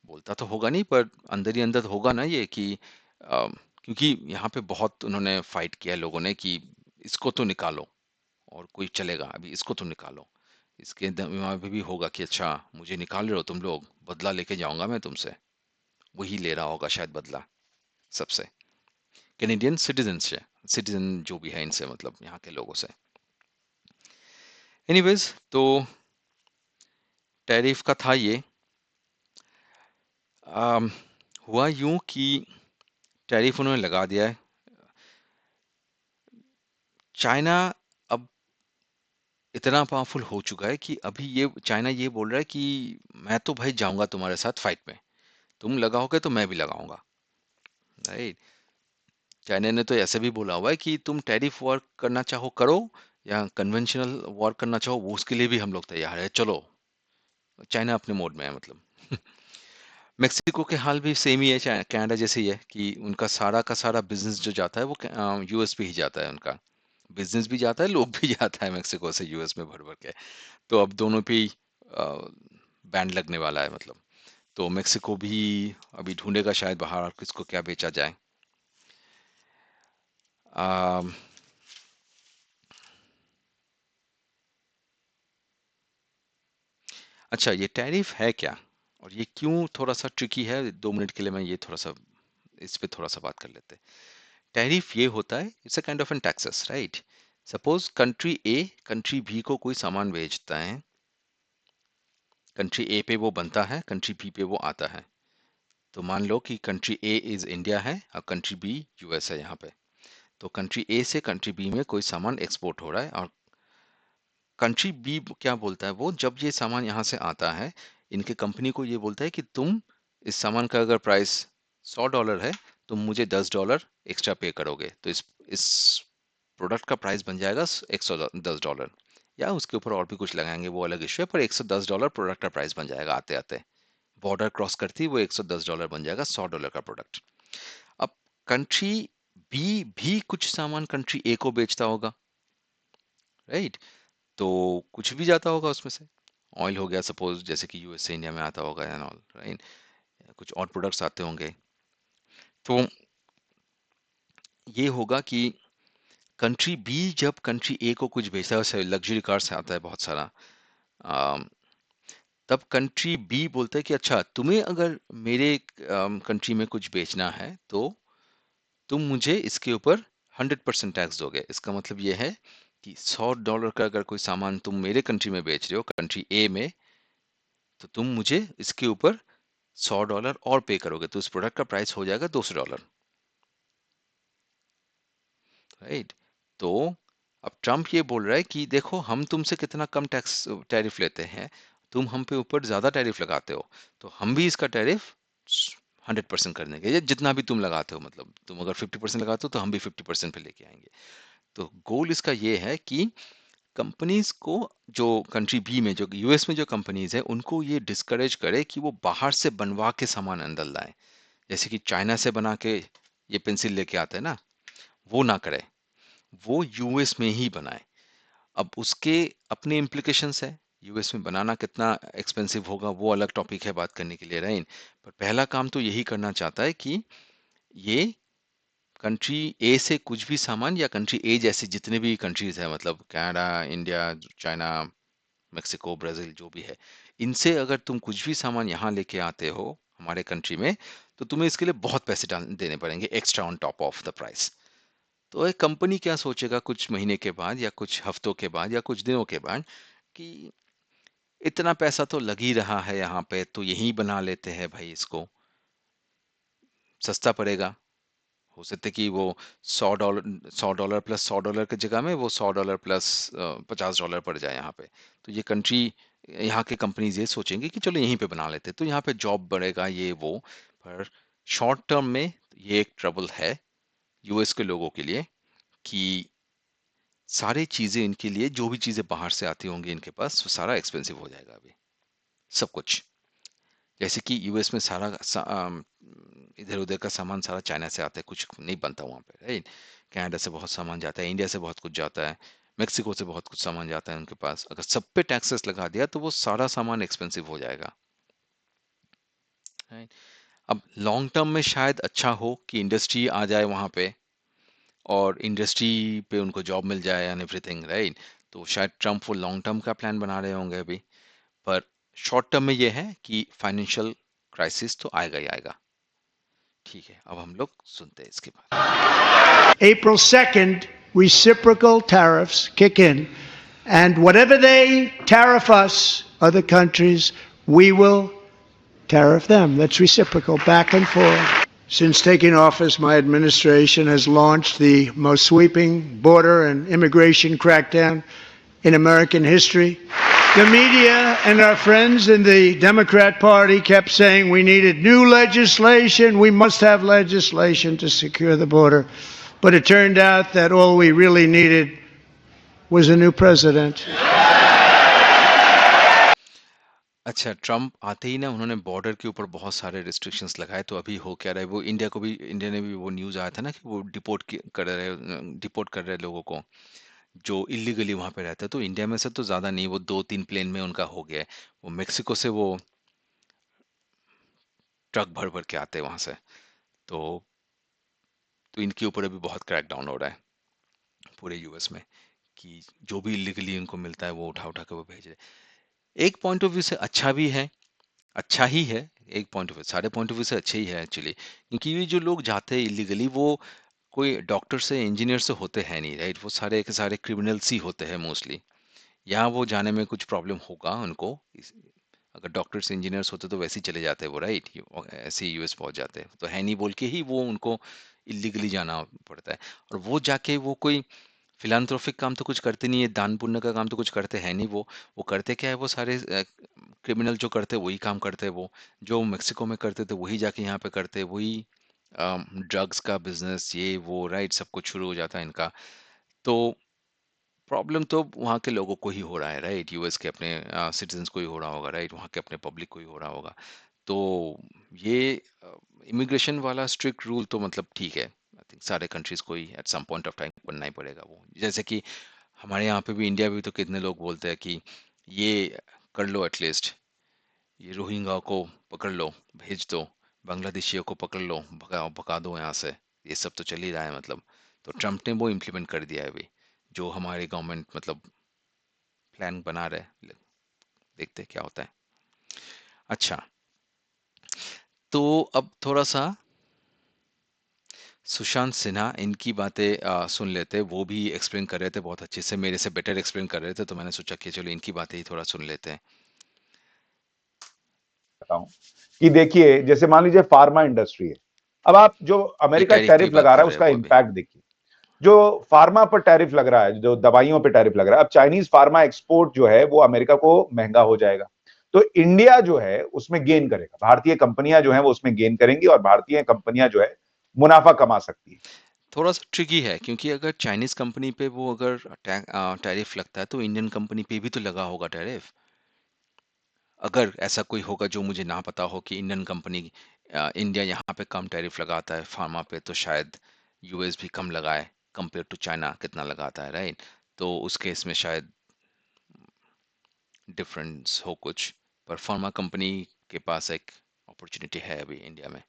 बोलता तो होगा नहीं, पर अंदर ही अंदर होगा ना ये कि क्योंकि यहाँ पे बहुत उन्होंने फाइट किया है लोगों ने कि इसको तो निकालो, और कोई चलेगा, अभी इसको तो निकालो। इसके दिमाग में भी होगा कि अच्छा मुझे निकाल रहे हो तुम लोग, बदला लेके जाऊंगा मैं तुमसे। वही ले रहा होगा शायद बदला सबसे, कैनेडियन सिटीजन से, सिटीजन जो भी है इनसे, मतलब यहाँ के लोगों से। एनीवेज, तो टैरिफ का था ये। अम, हुआ यूं कि टैरिफ उन्होंने लगा दिया है। चाइना अब इतना पावरफुल हो चुका है कि अभी ये चाइना ये बोल रहा है कि मैं तो भाई जाऊंगा तुम्हारे साथ फाइट में, तुम लगाओगे तो मैं भी लगाऊंगा, राइट? चाइना ने तो ऐसे भी बोला हुआ है कि तुम टैरिफ वॉर करना चाहो करो, या कन्वेंशनल वॉर करना चाहो, वो उसके लिए भी हम लोग तैयार है, चलो। चाइना अपने मोड में है, मतलब। मेक्सिको के हाल भी सेम ही है, कनाडा जैसे ही है कि उनका सारा का सारा बिजनेस जो जाता है वो यूएस पे ही जाता है, उनका बिजनेस भी जाता है, लोग भी जाता है मेक्सिको से यूएस में भर भर के। तो अब दोनों पे ही बैंड लगने वाला है, मतलब। तो मेक्सिको भी अभी ढूंढेगा शायद बाहर किसको क्या बेचा जाए। अम, अच्छा, ये टैरिफ है क्या, और ये क्यों थोड़ा सा ट्रिकी है? 2 मिनट के लिए मैं ये थोड़ा सा इस पे थोड़ा सा बात कर लेते हैं। टैरिफ ये होता है, it's a kind of an taxes, right? Suppose country A country B को कोई सामान बेचता है, कंट्री ए पे वो बनता है, कंट्री बी पे वो आता है। तो मान लो कि कंट्री ए इज इंडिया है और कंट्री बी यूएस है यहाँ पे। तो कंट्री ए से कंट्री बी में कोई सामान एक्सपोर्ट हो रहा है, और कंट्री बी क्या बोलता है, वो जब ये सामान यहाँ से आता है, इनके कंपनी को ये बोलता है कि तुम इस सामान का अगर प्राइस $100 है, तुम मुझे $10 एक्स्ट्रा पे करोगे, तो इस प्रोडक्ट का प्राइस बन जाएगा $110, या उसके ऊपर और भी कुछ लगाएंगे, वो अलग इशू है, पर $110 प्रोडक्ट का प्राइस बन जाएगा आते आते। बॉर्डर क्रॉस करती है वो $110 बन जाएगा $100 का प्रोडक्ट। अब कंट्री बी भी कुछ सामान कंट्री ए को बेचता होगा, राइट? तो कुछ भी जाता होगा उसमें से, ऑयल हो गया सपोज, जैसे कि यूएस से इंडिया में आता होगा एंड ऑल, राइट? कुछ और प्रोडक्ट्स आते होंगे। तो ये होगा कि कंट्री बी जब कंट्री ए को कुछ बेचता है, जैसे लग्जरी कार से आता है बहुत सारा, अम, तब कंट्री बी बोलता है कि अच्छा तुम्हें अगर मेरे कंट्री में कुछ बेचना है, तो तुम मुझे इसके ऊपर 100% टैक्स दोगे। इसका मतलब ये है कि $100 का अगर कोई सामान तुम मेरे कंट्री में बेच रहे हो, कंट्री ए में, तो तुम मुझे इसके ऊपर $100 और पे करोगे, तो उस प्रोडक्ट का प्राइस हो जाएगा $200, राइट? तो अब ट्रम्प ये बोल रहा है कि देखो हम तुमसे कितना कम टैक्स टैरिफ लेते हैं, तुम हम पे ऊपर ज्यादा टैरिफ लगाते हो, तो हम भी इसका टैरिफ 100% कर देंगे, या जितना भी तुम लगाते हो, मतलब तुम अगर 50% लगाते हो तो हम भी 50% पे लेके आएंगे। तो गोल इसका ये है कि कंपनीज को, जो कंट्री बी में, जो यूएस में जो कंपनीज है, उनको ये डिस्करेज करे कि वो बाहर से बनवा के सामान अंदर लाए। जैसे कि चाइना से बना के ये पेंसिल लेके आते हैं ना, वो ना करे, वो यूएस में ही बनाए। अब उसके अपने इम्प्लीकेशंस है, यूएस में बनाना कितना एक्सपेंसिव होगा वो अलग टॉपिक है बात करने के लिए, राइट? पर पहला काम तो यही करना चाहता है कि ये कंट्री ए से कुछ भी सामान, या कंट्री ए जैसी जितने भी कंट्रीज है, मतलब Canada, India, China, Mexico, Brazil, जो भी है, इनसे अगर तुम कुछ भी सामान यहाँ लेके आते हो हमारे कंट्री में, तो तुम्हें इसके लिए बहुत पैसे डाल देने पड़ेंगे extra on top of the price. तो एक कंपनी क्या सोचेगा कुछ महीने के बाद, या कुछ हफ्तों के बाद, या कुछ दिनों के बाद, कि इतना पैसा तो लग ही रहा है यहाँ पे, तो यहीं बना लेते हैं भाई, इसको सस्ता पड़ेगा। हो सकता है कि वो $100 प्लस $100 की जगह में वो $100 प्लस $50 पड़ जाए यहाँ पे। तो ये कंट्री यहाँ के कंपनीज ये सोचेंगे कि चलो यहीं पे बना लेते, तो यहाँ पे जॉब बढ़ेगा ये वो। पर शॉर्ट टर्म में ये एक ट्रबल है यूएस के लोगों के लिए कि सारी चीजें इनके लिए, जो भी चीजें बाहर से आती होंगी इनके पास, वो सारा एक्सपेंसिव हो जाएगा अभी, सब कुछ। जैसे कि यूएस में सारा इधर उधर का सामान सारा चाइना से आता है, कुछ नहीं बनता वहाँ पे, राइट। कनाडा से बहुत सामान जाता है, इंडिया से बहुत कुछ जाता है, मेक्सिको से बहुत कुछ सामान जाता है उनके पास। अगर सब पे टैक्सेस लगा दिया तो वो सारा सामान एक्सपेंसिव हो जाएगा, राइट। अब लॉन्ग टर्म में शायद अच्छा हो कि इंडस्ट्री आ जाए वहाँ पे, और इंडस्ट्री पे उनको जॉब मिल जाए एंड एवरीथिंग, राइट। तो शायद ट्रम्प वो लॉन्ग टर्म का प्लान बना रहे होंगे अभी। पर शॉर्ट टर्म में ये है कि फाइनेंशियल क्राइसिस तो आएगा ही आएगा। ठीक है, अब हम लोग सुनते हैं इसके बाद। April 2nd, reciprocal tariffs kick in. And whatever they tariff us, other countries, we will tariff them. That's reciprocal, back and forth. Since taking office, my administration has launched the most sweeping border and immigration crackdown in American history. The media and our friends in the Democrat Party kept saying we needed new legislation, we must have legislation to secure the border. But it turned out that all we really needed was a new president. अच्छा, Trump आते ही ना उन्होंने border के ऊपर बहुत सारे restrictions लगाए, तो अभी हो क्या रहा है, वो इंडिया को भी, इंडिया ने भी वो न्यूज़ आया था ना कि वो डिपोर्ट कर रहे लोगों को जो इलीगली वहां पे रहते हैं। तो इंडिया में से तो ज्यादा नहीं, वो 2-3 प्लेन में उनका हो गया है। वो मेक्सिको से वो ट्रक भर भर के आते हैं वहां से। तो इनके ऊपर अभी बहुत क्रैकडाउन हो रहा है पूरे यूएस में, कि जो भी इलीगली उनको मिलता है वो उठा उठा के वो भेज रहे। एक पॉइंट ऑफ व्यू से अच्छा भी है, अच्छा ही है। एक पॉइंट ऑफ व्यू, सारे पॉइंट ऑफ व्यू से अच्छे ही है एक्चुअली, क्योंकि ये जो लोग जाते हैं इलीगली, वो कोई डॉक्टर से इंजीनियर से होते हैं नहीं, राइट। वो सारे के सारे क्रिमिनल्स ही होते हैं मोस्टली। यहाँ वो जाने में कुछ प्रॉब्लम होगा उनको, अगर डॉक्टर्स इंजीनियर्स होते तो वैसे ही चले जाते वो, राइट। ऐसे ही यूएस पहुंच जाते, तो है नहीं बोल के ही वो उनको इलीगली जाना पड़ता है। और वो जाके वो कोई फिलांथ्रोपिक काम तो कुछ करते नहीं है, दान पुण्य का काम तो कुछ करते हैं नहीं। वो करते क्या है, वो सारे क्रिमिनल जो करते वही काम करते, वो जो मेक्सिको में करते थे वही जाके यहाँ पे करते, वही ड्रग्स का बिजनेस ये वो, राइट। सब कुछ शुरू हो जाता है इनका। तो प्रॉब्लम तो वहाँ के लोगों को ही हो रहा है, राइट। यूएस के अपने सिटीजन्स को ही हो रहा होगा, राइट। वहाँ के अपने पब्लिक को ही हो रहा होगा। तो ये इमिग्रेशन वाला स्ट्रिक्ट रूल तो मतलब ठीक है, आई थिंक सारे कंट्रीज को ही at some point of time बनना ही पड़ेगा वो। जैसे कि हमारे यहाँ पे भी, इंडिया में भी तो कितने लोग बोलते हैं कि ये कर लो एटलीस्ट, ये रोहिंग्या को पकड़ लो, भेज दो, बांग्लादेशियों को पकड़ लो, भगा दो यहाँ से। ये सब तो चल ही रहा है मतलब। तो ट्रम्प ने वो इम्प्लीमेंट कर दिया है अभी, जो हमारे गवर्नमेंट मतलब प्लान बना रहे। देखते हैं क्या होता है। अच्छा, तो अब थोड़ा सा सुशांत सिन्हा, इनकी बातें सुन लेते। वो भी एक्सप्लेन कर रहे थे बहुत अच्छे से, मेरे से बेटर एक्सप्लेन कर रहे थे, तो मैंने सोचा कि चलो इनकी बातें ही थोड़ा सुन लेते हैं। हूं कि देखिए, जैसे मान लीजिए फार्मा इंडस्ट्री है। अब आप जो ये अमेरिका टैरिफ की टैरिफ बात लगा रहा कर है रहे हैं उसका वो अभी। इंपैक्ट देखिए। जो फार्मा पर टैरिफ लग रहा है, जो दवाइयों पर टैरिफ लग रहा है, अब चाइनीज फार्मा एक्सपोर्ट जो है वो अमेरिका को महंगा हो जाएगा। तो इंडिया जो है उसमें गेन करेगा, भारतीय कंपनियां जो है वो उसमें गेन करेंगी और भारतीय कंपनियां जो है मुनाफा कमा सकती है। थोड़ा सा ट्रिकी है, क्योंकि अगर चाइनीज कंपनी पे वो अगर टैरिफ लगता है तो इंडियन कंपनी पे भी तो लगा होगा टैरिफ। अगर ऐसा कोई होगा जो मुझे ना पता हो कि इंडियन कंपनी, इंडिया यहाँ पे कम टैरिफ लगाता है फार्मा पे, तो शायद यूएस भी कम लगाए कंपेयर टू चाइना कितना लगाता है, राइट। तो उस केस में शायद डिफरेंस हो कुछ। पर फार्मा कंपनी के पास एक अपॉर्चुनिटी है अभी इंडिया में।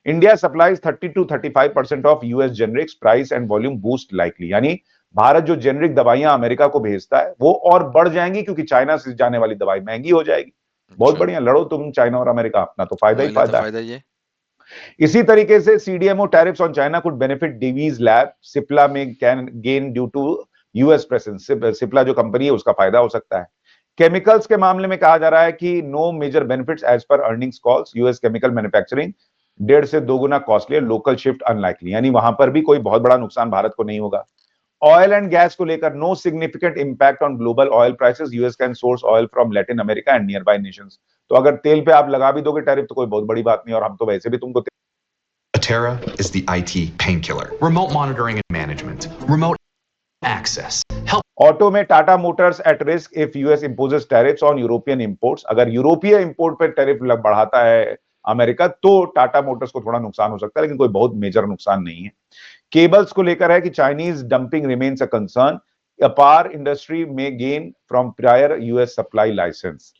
India supplies 30 to 35% of US generics, price and volume boost likely. यानी भारत जो जेनरिक दवाइयां अमेरिका को भेजता है वो और बढ़ जाएंगी, क्योंकि चाइना से जाने वाली दवाई महंगी हो जाएगी। बहुत अच्छा, बढ़िया, लड़ो तुम चाइना और अमेरिका, अपना तो फायदा ही हमारे लिए तो फायदा है। फायदा ये। इसी तरीके से CDMO tariffs on China could benefit Divi's lab, Cipla में can gain due to US presence. Cipla जो कंपनी है उसका फायदा हो सकता है। केमिकल्स के मामले में कहा जा रहा है कि no major benefits as per earnings calls, US chemical manufacturing 1.5 से 2 गुना कॉस्टली, लोकल शिफ्ट अनलाइकली। यानी वहां पर भी कोई बहुत बड़ा नुकसान भारत को नहीं होगा। ऑयल एंड गैस को लेकर no significant impact on global oil prices, US can source oil from Latin America and nearby nations. तो अगर तेल पे आप लगा भी दोगे टैरिफ तो कोई बहुत बड़ी बात नहीं, और हम तो वैसे भी तुमको Atera is the IT painkiller. Remote monitoring and management, remote access, help. Auto में Tata Motors at risk if US imposes tariffs on European imports. अगर यूरोपीय इंपोर्ट पर टैरिफ बढ़ाता है अमेरिका तो टाटा मोटर्स को थोड़ा नुकसान हो सकता है, लेकिन कोई बहुत मेजर नुकसान नहीं है। केबल्स को लेकर है कि Chinese dumping remains a concern, apparel industry में gain from prior US supply licence.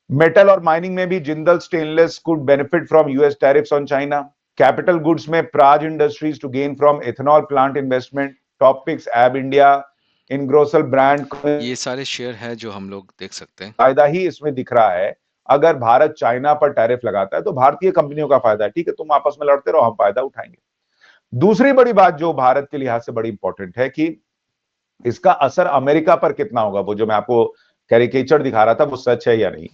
Metal और माइनिंग में भी Jindal Stainless could benefit from US tariffs on China. Capital goods में Praj Industries to gain from ethanol plant investment. Top picks ABB India, Ingersoll Rand, ये सारे share है जो हम लोग देख सकते हैं। फायदा ही इसमें दिख रहा है। अगर भारत चाइना पर टैरिफ लगाता है तो भारतीय कंपनियों का फायदा है, ठीक है, तुम आपस में लड़ते रहो, हम फायदा उठाएंगे। दूसरी बड़ी बात जो भारत के लिहाज से बड़ी इंपॉर्टेंट है कि इसका असर अमेरिका पर कितना होगा। वो जो मैं आपको कैरिकेचर दिखा रहा था वो सच है या नहीं।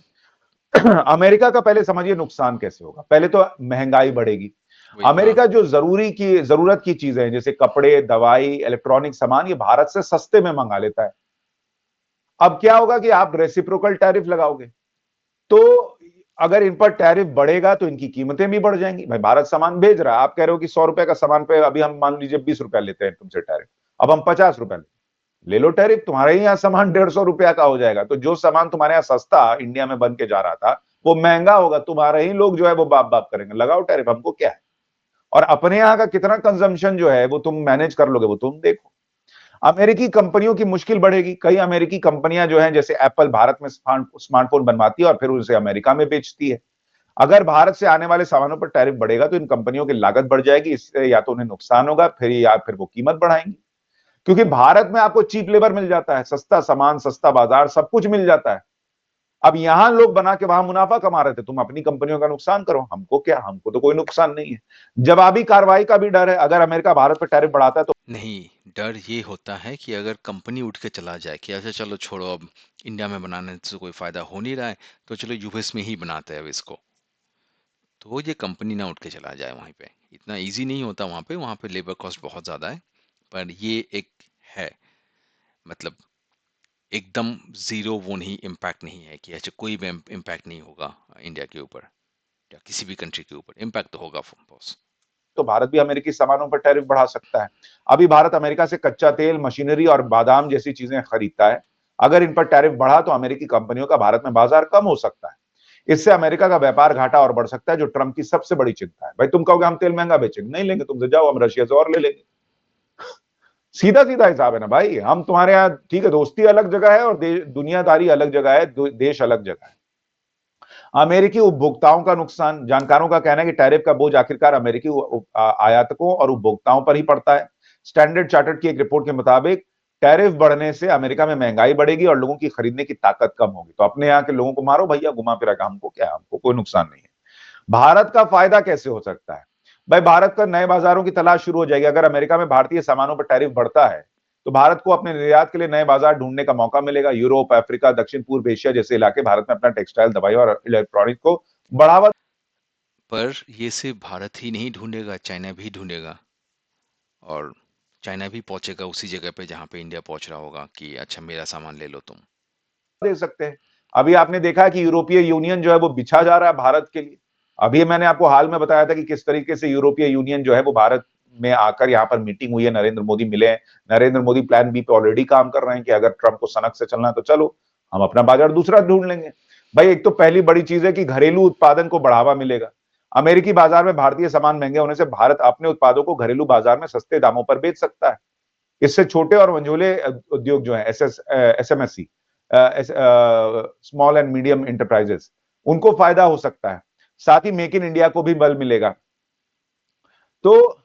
अमेरिका का पहले समझिए नुकसान कैसे होगा। पहले तो महंगाई बढ़ेगी। अमेरिका जो जरूरत की चीजें हैं जैसे कपड़े, दवाई, इलेक्ट्रॉनिक सामान, ये भारत से सस्ते में मंगा लेता है। अब क्या होगा कि आप रेसिप्रोकल टैरिफ लगाओगे तो अगर इन पर टैरिफ बढ़ेगा तो इनकी कीमतें भी बढ़ जाएंगी। भाई भारत सामान भेज रहा है, आप कह रहे हो कि 100 रुपए का सामान पे अभी हम मान लीजिए 20 रुपया लेते हैं तुमसे टैरिफ, अब हम 50 रुपया ले लो टैरिफ, तुम्हारे ही यहाँ सामान 150 रुपया का हो जाएगा। तो जो सामान तुम्हारे यहाँ सस्ता इंडिया में बन के जा रहा था वो महंगा होगा, तुम्हारे ही लोग जो है वो बाप बाप करेंगे, लगाओ टैरिफ, हमको क्या है। और अपने यहाँ का कितना कंजम्पशन जो है वो तुम मैनेज कर लोगे वो तुम देखो। अमेरिकी कंपनियों की मुश्किल बढ़ेगी। कई अमेरिकी कंपनियां जो हैं जैसे एप्पल भारत में स्मार्टफोन बनवाती है और फिर उसे अमेरिका में बेचती है। अगर भारत से आने वाले सामानों पर टैरिफ बढ़ेगा तो इन कंपनियों की लागत बढ़ जाएगी, इससे या तो उन्हें नुकसान होगा फिर वो कीमत बढ़ाएंगी। क्योंकि भारत में आपको चीप लेबर मिल जाता है, सस्ता सामान, सस्ता बाजार, सब कुछ मिल जाता है। अब यहां लोग बना के वहां मुनाफा कमा रहे थे, तुम अपनी कंपनियों का नुकसान करो, हमको क्या, हमको तो कोई नुकसान नहीं है। जवाबी कार्रवाई का भी डर है। अगर अमेरिका भारत पर टैरिफ बढ़ाता है तो नहीं, डर ये होता है कि अगर कंपनी उठ के चला जाए कि अच्छा चलो छोड़ो, अब इंडिया में बनाने से कोई फायदा हो नहीं रहा है तो चलो यूएस में ही बनाते हैं अब इसको, तो ये कंपनी ना उठ के चला जाए वहीं पे। इतना इजी नहीं होता वहाँ पे लेबर कॉस्ट बहुत ज़्यादा है। पर ये एक है, मतलब एकदम ज़ीरो वो नहीं, इम्पैक्ट नहीं है कि अच्छा कोई भी इम्पैक्ट नहीं होगा इंडिया के ऊपर या किसी भी कंट्री के ऊपर। इम्पैक्ट तो होगा बॉस। तो भारत भी अमेरिकी सामानों पर टैरिफ बढ़ा सकता है। अभी भारत अमेरिका से कच्चा तेल, मशीनरी और बादाम जैसी चीजें खरीदता है। अगर इन पर टैरिफ बढ़ा तो अमेरिकी कंपनियों का भारत में बाजार कम हो सकता है। इससे अमेरिका का व्यापार घाटा और बढ़ सकता है, जो ट्रंप की सबसे बड़ी चिंता है। भाई तुम कहोगे हम तेल महंगा बेचेंगे, नहीं लेंगे तुमसे, जाओ हम रशिया से और ले लेंगे। सीधा सीधा हिसाब है ना भाई। हम तुम्हारे यहाँ ठीक है, दोस्ती अलग जगह है और दुनियादारी अलग जगह है, देश अलग जगह है। अमेरिकी उपभोक्ताओं का नुकसान। जानकारों का कहना है कि टैरिफ का बोझ आखिरकार अमेरिकी आयातकों और उपभोक्ताओं पर ही पड़ता है। स्टैंडर्ड चार्टर्ड की एक रिपोर्ट के मुताबिक टैरिफ बढ़ने से अमेरिका में महंगाई बढ़ेगी और लोगों की खरीदने की ताकत कम होगी। तो अपने यहाँ के लोगों को मारो भैया, घुमा फिरा के, हमको क्या है, हमको कोई नुकसान नहीं है। भारत का फायदा कैसे हो सकता है? भाई भारत का नए बाजारों की तलाश शुरू हो जाएगी। अगर अमेरिका में भारतीय सामानों पर टैरिफ बढ़ता है तो भारत को अपने निर्यात के लिए नए बाजार ढूंढने का मौका मिलेगा। यूरोप, अफ्रीका, दक्षिण पूर्व एशिया जैसे इलाके भारत में अपना टेक्सटाइल, दवाई और इलेक्ट्रॉनिक को बढ़ावा। पर ये सिर्फ भारत ही नहीं ढूंढेगा, चाइना भी ढूंढेगा, और चाइना भी पहुंचेगा उसी जगह पे जहां पे इंडिया पहुंच रहा होगा कि अच्छा मेरा सामान ले लो तुम। दे सकते हैं। अभी आपने देखा कि यूरोपीय यूनियन जो है वो बिछा जा रहा है भारत के लिए। अभी मैंने आपको हाल में बताया था कि किस तरीके से यूरोपीय यूनियन जो है वो भारत में आकर यहाँ पर मीटिंग हुई है, नरेंद्र मोदी मिले हैं। नरेंद्र मोदी प्लान बी पे ऑलरेडी काम कर रहे हैं कि अगर ट्रंप को सनक से चलना है तो चलो, हम अपना बाजार दूसरा ढूंढ लेंगे। भाई एक तो पहली बड़ी चीज है कि घरेलू उत्पादन को बढ़ावा मिलेगा। अमेरिकी बाजार में भारतीय सामान महंगे होने से भारत अपने उत्पादों को घरेलू बाजार में सस्ते दामों पर बेच सकता है। इससे छोटे और मंझोले उद्योग जो है, एसएमएससी, स्मॉल एंड मीडियम इंटरप्राइजेस, उनको फायदा हो सकता है। साथ ही मेक इन इंडिया को भी बल मिलेगा। तो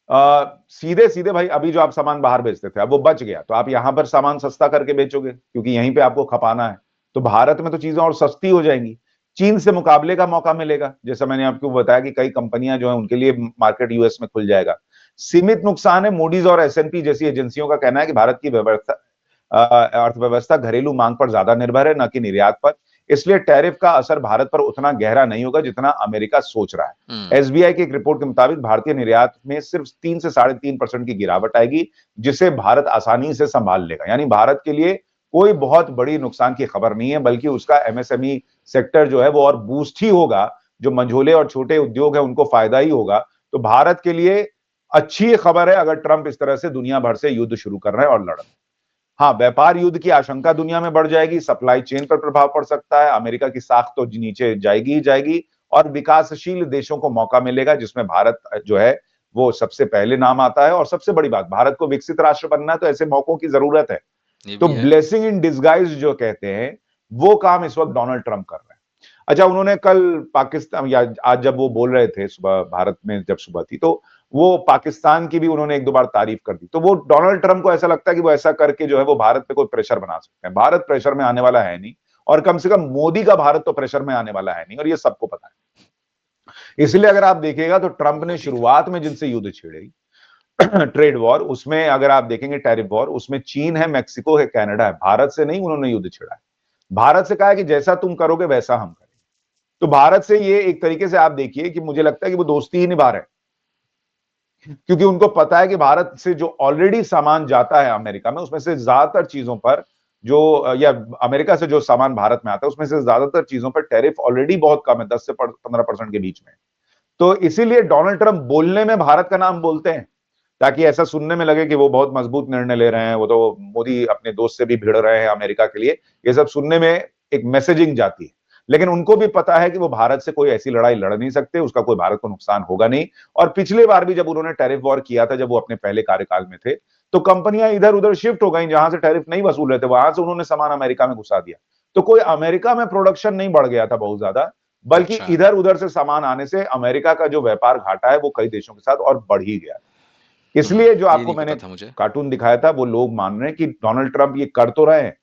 सीधे सीधे भाई अभी जो आप सामान बाहर बेचते थे अब वो बच गया तो आप यहां पर सामान सस्ता करके बेचोगे क्योंकि यहीं पे आपको खपाना है। तो भारत में तो चीजें और सस्ती हो जाएंगी। चीन से मुकाबले का मौका मिलेगा। जैसा मैंने आपको बताया कि कई कंपनियां जो है उनके लिए मार्केट यूएस में खुल जाएगा। सीमित नुकसान है। मूडीज और एसएनपी जैसी एजेंसियों का कहना है कि भारत की अर्थव्यवस्था घरेलू मांग पर ज्यादा निर्भर है, न कि निर्यात पर। इसलिए टैरिफ का असर भारत पर उतना गहरा नहीं होगा जितना अमेरिका सोच रहा है। एसबीआई की एक रिपोर्ट के मुताबिक भारतीय निर्यात में सिर्फ 3 से 3.5% की गिरावट आएगी, जिसे भारत आसानी से संभाल लेगा। यानी भारत के लिए कोई बहुत बड़ी नुकसान की खबर नहीं है, बल्कि उसका एमएसएमई सेक्टर जो है वो और बूस्ट ही होगा। जो मंझोले और छोटे उद्योग है उनको फायदा ही होगा। तो भारत के लिए अच्छी खबर है अगर ट्रंप इस तरह से दुनिया भर से युद्ध शुरू कर रहे हैं और लड़ रहे हैं। हाँ, व्यापार युद्ध की आशंका दुनिया में बढ़ जाएगी, सप्लाई चेन पर प्रभाव पड़ सकता है, अमेरिका की साख तो नीचे जाएगी ही जाएगी, और विकासशील देशों को मौका मिलेगा, जिसमें भारत जो है वो सबसे पहले नाम आता है। और सबसे बड़ी बात, भारत को विकसित राष्ट्र बनना है तो ऐसे मौकों की जरूरत है। ये तो भी है। ब्लेसिंग इन डिसगाइज जो कहते हैं, वो काम इस वक्त डोनाल्ड ट्रंप कर रहे हैं। अच्छा, उन्होंने कल पाकिस्तान, या आज जब वो बोल रहे थे सुबह भारत में जब सुबह थी, तो वो पाकिस्तान की भी उन्होंने एक दो बार तारीफ कर दी। तो वो डोनाल्ड ट्रंप को ऐसा लगता है कि वो ऐसा करके जो है वो भारत पे कोई प्रेशर बना सकते हैं। भारत प्रेशर में आने वाला है नहीं, और कम से कम मोदी का भारत तो प्रेशर में आने वाला है नहीं, और ये सबको पता है। इसलिए अगर आप देखिएगा तो ट्रंप ने मोदी का। शुरुआत में जिनसे युद्ध छेड़े, ट्रेड वॉर, उसमें अगर आप देखेंगे टैरिफ वॉर, उसमें चीन है, मैक्सिको है, कनाडा है। भारत से नहीं उन्होंने युद्ध छेड़ा है। भारत से कहा है कि जैसा तुम करोगे वैसा हम करेंगे। तो भारत से ये एक तरीके से आप देखिए कि मुझे लगता है कि वो दोस्ती ही निभा रहे हैं, क्योंकि उनको पता है कि भारत से जो ऑलरेडी सामान जाता है अमेरिका में, उसमें से ज्यादातर चीजों पर जो, या अमेरिका से जो सामान भारत में आता है उसमें से ज्यादातर चीजों पर टैरिफ ऑलरेडी बहुत कम है, 10 से 15% के बीच में। तो इसीलिए डोनाल्ड ट्रंप बोलने में भारत का नाम बोलते हैं, ताकि ऐसा सुनने में लगे कि वो बहुत मजबूत निर्णय ले रहे हैं, वो तो मोदी अपने दोस्त से भी भिड़ रहे हैं अमेरिका के लिए। ये सब सुनने में एक मैसेजिंग जाती है, लेकिन उनको भी पता है कि वो भारत से कोई ऐसी लड़ाई लड़ नहीं सकते, उसका कोई भारत को नुकसान होगा नहीं। और पिछले बार भी जब उन्होंने टैरिफ वॉर किया था, जब वो अपने पहले कार्यकाल में थे, तो कंपनियां इधर उधर शिफ्ट हो गई, जहां से टैरिफ नहीं वसूल रहे थे वहां से उन्होंने सामान अमेरिका में घुसा दिया। तो कोई अमेरिका में प्रोडक्शन नहीं बढ़ गया था बहुत ज्यादा, बल्कि अच्छा। इधर उधर से सामान आने से अमेरिका का जो व्यापार घाटा है वो कई देशों के साथ और बढ़ ही गया। इसलिए जो ये आपको नहीं मैंने पता था मुझे। कार्टून दिखाया था, वो लोग मान रहे हैं कि डोनाल्ड ट्रंप ये कर तो रहे हैं,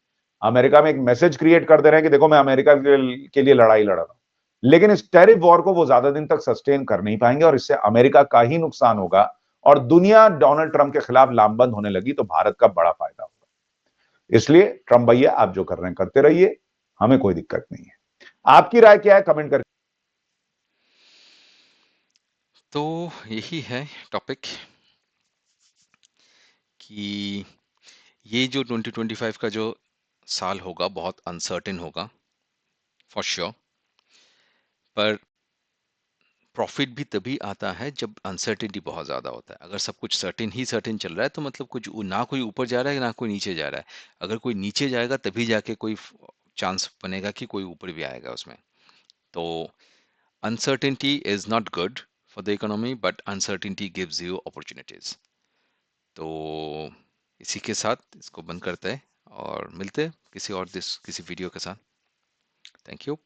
अमेरिका में एक मैसेज क्रिएट कर दे रहे हैं कि देखो मैं अमेरिका के लिए लड़ाई लड़ रहा हूं। लेकिन इस टैरिफ वॉर को वो ज्यादा दिन तक सस्टेन कर नहीं पाएंगे, और इससे अमेरिका का ही नुकसान होगा, और दुनिया डोनाल्ड ट्रंप के खिलाफ लामबंद होने लगी तो भारत का बड़ा फायदा होगा। इसलिए ट्रंप भैया आप जो कर रहे हैं करते रहिए, हमें कोई दिक्कत नहीं है। आपकी राय क्या है, कमेंट करके। तो यही है टॉपिक कि ये जो 2025 का जो साल होगा बहुत अनसर्टेन होगा फॉर श्योर। पर प्रॉफिट भी तभी आता है जब अनसर्टेनिटी बहुत ज़्यादा होता है। अगर सब कुछ सर्टेन ही सर्टेन चल रहा है तो मतलब कुछ ना कोई ऊपर जा रहा है ना कोई नीचे जा रहा है। अगर कोई नीचे जाएगा तभी जाके कोई चांस बनेगा कि कोई ऊपर भी आएगा उसमें। तो uncertainty is not good for the economy, but uncertainty gives you opportunities. तो इसी के साथ इसको बंद करते हैं और मिलते हैं किसी और किसी वीडियो के साथ। Thank you.